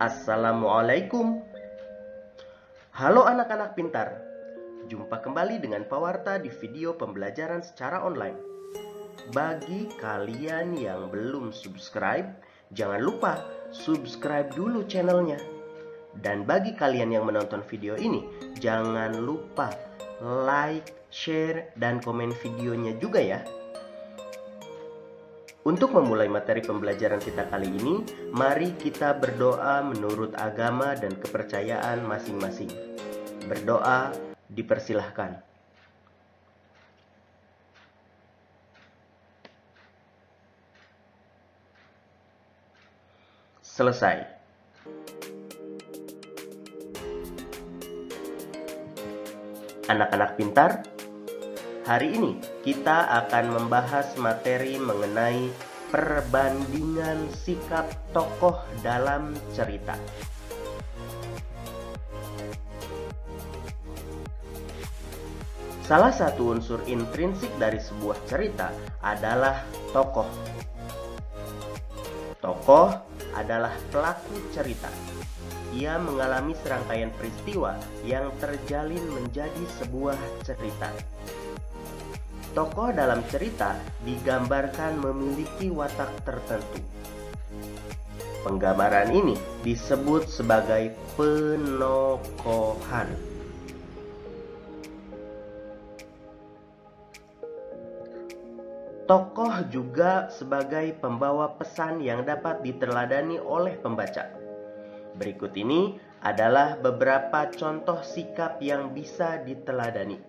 Assalamualaikum. Halo anak-anak pintar. Jumpa kembali dengan Pawarta di video pembelajaran secara online. Bagi kalian yang belum subscribe, jangan lupa subscribe dulu channelnya. Dan bagi kalian yang menonton video ini, jangan lupa like, share, dan komen videonya juga ya. Untuk memulai materi pembelajaran kita kali ini, mari kita berdoa menurut agama dan kepercayaan masing-masing. Berdoa dipersilahkan. Selesai. Anak-anak pintar, hari ini kita akan membahas materi mengenai perbandingan sikap tokoh dalam cerita. Salah satu unsur intrinsik dari sebuah cerita adalah tokoh. Tokoh adalah pelaku cerita. Ia mengalami serangkaian peristiwa yang terjalin menjadi sebuah cerita. Tokoh dalam cerita digambarkan memiliki watak tertentu. Penggambaran ini disebut sebagai penokohan. Tokoh juga sebagai pembawa pesan yang dapat diteladani oleh pembaca. Berikut ini adalah beberapa contoh sikap yang bisa diteladani.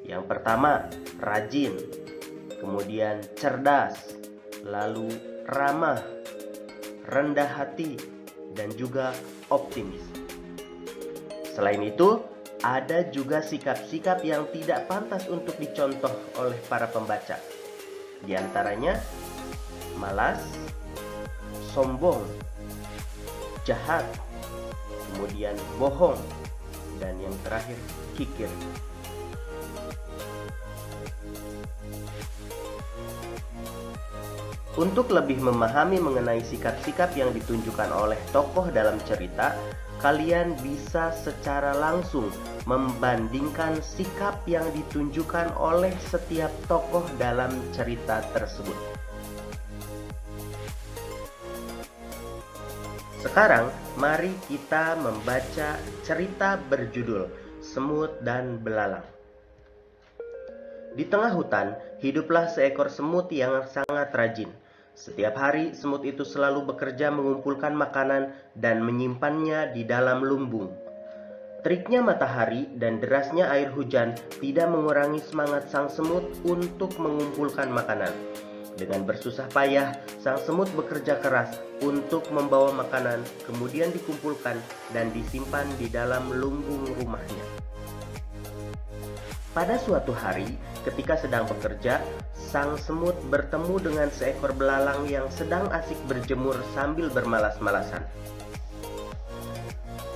Yang pertama, rajin, kemudian cerdas, lalu ramah, rendah hati, dan juga optimis. Selain itu, ada juga sikap-sikap yang tidak pantas untuk dicontoh oleh para pembaca. Di antaranya, malas, sombong, jahat, kemudian bohong, dan yang terakhir, kikir. Untuk lebih memahami mengenai sikap-sikap yang ditunjukkan oleh tokoh dalam cerita, kalian bisa secara langsung membandingkan sikap yang ditunjukkan oleh setiap tokoh dalam cerita tersebut. Sekarang, mari kita membaca cerita berjudul Semut dan Belalang. Di tengah hutan, hiduplah seekor semut yang sangat rajin. Setiap hari, semut itu selalu bekerja mengumpulkan makanan dan menyimpannya di dalam lumbung. Teriknya matahari dan derasnya air hujan tidak mengurangi semangat sang semut untuk mengumpulkan makanan. Dengan bersusah payah, sang semut bekerja keras untuk membawa makanan, kemudian dikumpulkan dan disimpan di dalam lumbung rumahnya. Pada suatu hari, ketika sedang bekerja, sang semut bertemu dengan seekor belalang yang sedang asik berjemur sambil bermalas-malasan.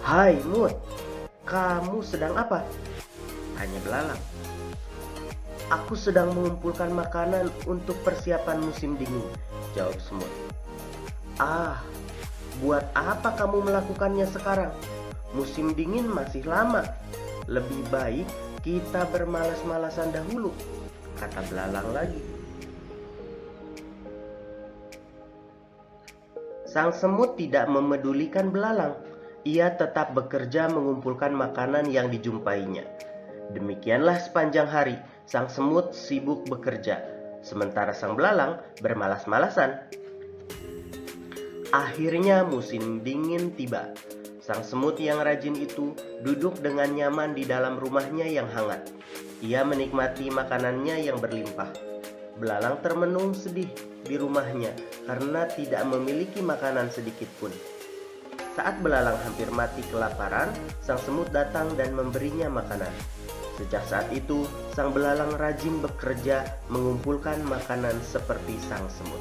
"Hai Mut, kamu sedang apa?" tanya belalang. "Aku sedang mengumpulkan makanan untuk persiapan musim dingin," jawab semut. "Ah, buat apa kamu melakukannya sekarang? Musim dingin masih lama. Lebih baik kita bermalas-malasan dahulu," kata belalang lagi. Sang semut tidak memedulikan belalang. Ia tetap bekerja mengumpulkan makanan yang dijumpainya. Demikianlah sepanjang hari, sang semut sibuk bekerja, sementara sang belalang bermalas-malasan. Akhirnya musim dingin tiba. Sang semut yang rajin itu duduk dengan nyaman di dalam rumahnya yang hangat. Ia menikmati makanannya yang berlimpah. Belalang termenung sedih di rumahnya karena tidak memiliki makanan sedikit pun. Saat belalang hampir mati kelaparan, sang semut datang dan memberinya makanan. Sejak saat itu, sang belalang rajin bekerja mengumpulkan makanan seperti sang semut.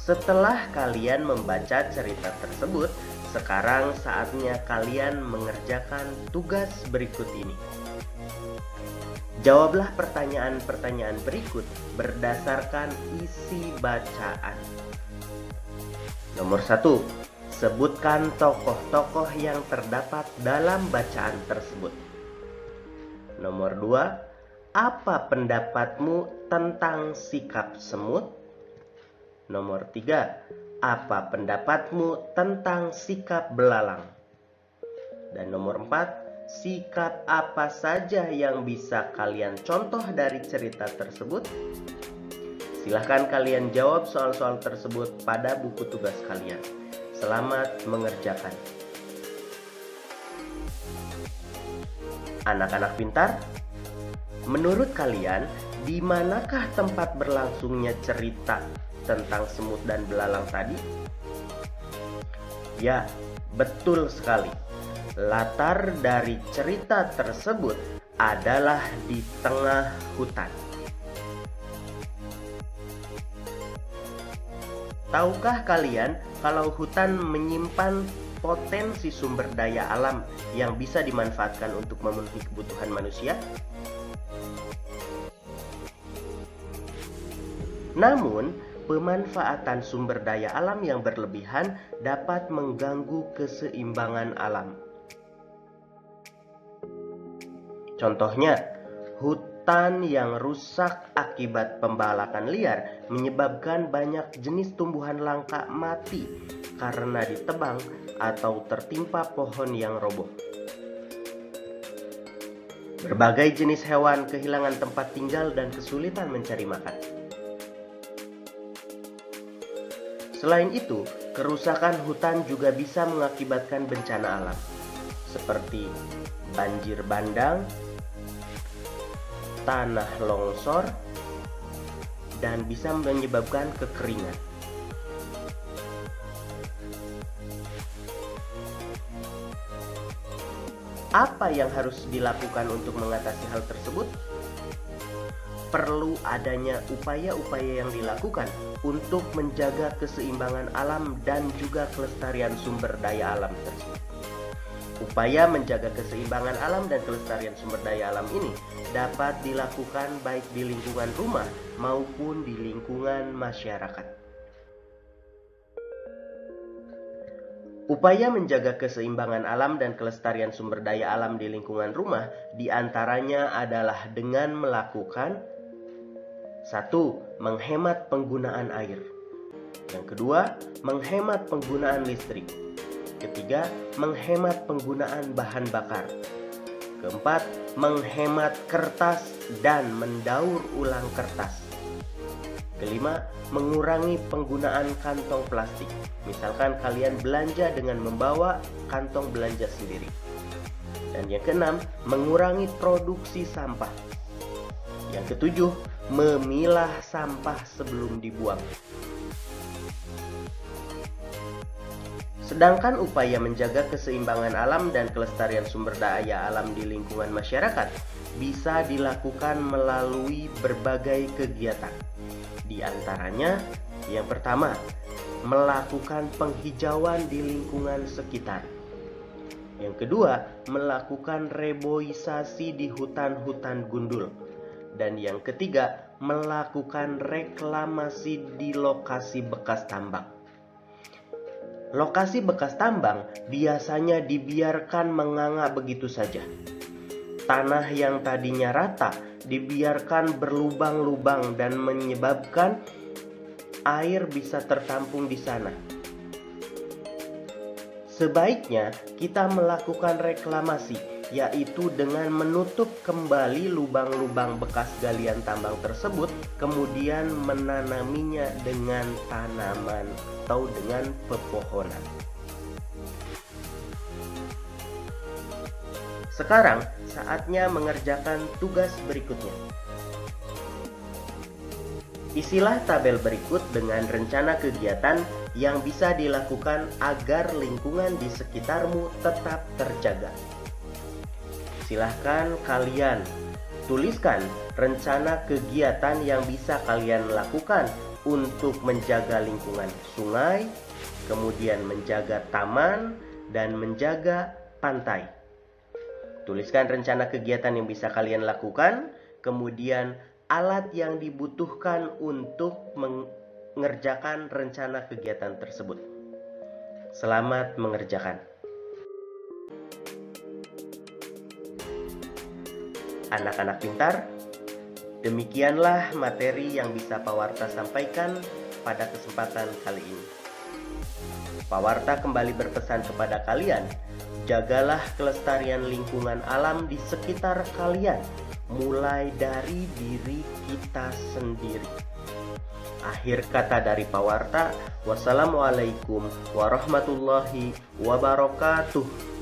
Setelah kalian membaca cerita tersebut, Sekarang saatnya kalian mengerjakan tugas berikut ini. Jawablah pertanyaan-pertanyaan berikut berdasarkan isi bacaan. Nomor 1. Sebutkan tokoh-tokoh yang terdapat dalam bacaan tersebut. Nomor 2. Apa pendapatmu tentang sikap semut? Nomor 3. Apa pendapatmu tentang sikap belalang? Dan nomor 4. Sikap apa saja yang bisa kalian contoh dari cerita tersebut? Silahkan kalian jawab soal-soal tersebut pada buku tugas kalian. Selamat mengerjakan. Anak-anak pintar, menurut kalian, di manakah tempat berlangsungnya cerita tentang semut dan belalang tadi? Ya, betul sekali. Latar dari cerita tersebut adalah di tengah hutan. Tahukah kalian kalau hutan menyimpan potensi sumber daya alam yang bisa dimanfaatkan untuk memenuhi kebutuhan manusia? Namun, pemanfaatan sumber daya alam yang berlebihan dapat mengganggu keseimbangan alam. Contohnya, hutan yang rusak akibat pembalakan liar menyebabkan banyak jenis tumbuhan langka mati karena ditebang atau tertimpa pohon yang roboh. Berbagai jenis hewan kehilangan tempat tinggal dan kesulitan mencari makan. Selain itu, kerusakan hutan juga bisa mengakibatkan bencana alam, seperti banjir bandang, tanah longsor, dan bisa menyebabkan kekeringan. Apa yang harus dilakukan untuk mengatasi hal tersebut? Perlu adanya upaya-upaya yang dilakukan untuk menjaga keseimbangan alam dan juga kelestarian sumber daya alam tersebut. Upaya menjaga keseimbangan alam dan kelestarian sumber daya alam ini dapat dilakukan baik di lingkungan rumah maupun di lingkungan masyarakat. Upaya menjaga keseimbangan alam dan kelestarian sumber daya alam di lingkungan rumah diantaranya adalah dengan melakukan 1. Menghemat penggunaan air. Yang kedua, menghemat penggunaan listrik. Ketiga, menghemat penggunaan bahan bakar. Keempat, menghemat kertas dan mendaur ulang kertas. Kelima, mengurangi penggunaan kantong plastik. Misalkan kalian belanja dengan membawa kantong belanja sendiri. Dan yang keenam, mengurangi produksi sampah. Yang ketujuh, memilah sampah sebelum dibuang. Sedangkan upaya menjaga keseimbangan alam dan kelestarian sumber daya alam di lingkungan masyarakat bisa dilakukan melalui berbagai kegiatan. Di antaranya, yang pertama, melakukan penghijauan di lingkungan sekitar. Yang kedua, melakukan reboisasi di hutan-hutan gundul. Dan yang ketiga, melakukan reklamasi di lokasi bekas tambang. Lokasi bekas tambang biasanya dibiarkan menganga begitu saja. Tanah yang tadinya rata dibiarkan berlubang-lubang dan menyebabkan air bisa tertampung di sana. Sebaiknya kita melakukan reklamasi, yaitu dengan menutup kembali lubang-lubang bekas galian tambang tersebut, kemudian menanaminya dengan tanaman atau dengan pepohonan. Sekarang saatnya mengerjakan tugas berikutnya. Isilah tabel berikut dengan rencana kegiatan yang bisa dilakukan agar lingkungan di sekitarmu tetap terjaga. Silahkan kalian tuliskan rencana kegiatan yang bisa kalian lakukan untuk menjaga lingkungan sungai, kemudian menjaga taman, dan menjaga pantai. Tuliskan rencana kegiatan yang bisa kalian lakukan, kemudian alat yang dibutuhkan untuk mengerjakan rencana kegiatan tersebut. Selamat mengerjakan. Anak-anak pintar, demikianlah materi yang bisa Pak Warta sampaikan pada kesempatan kali ini. Pak Warta kembali berpesan kepada kalian, jagalah kelestarian lingkungan alam di sekitar kalian, mulai dari diri kita sendiri. Akhir kata dari Pak Warta, wassalamualaikum warahmatullahi wabarakatuh.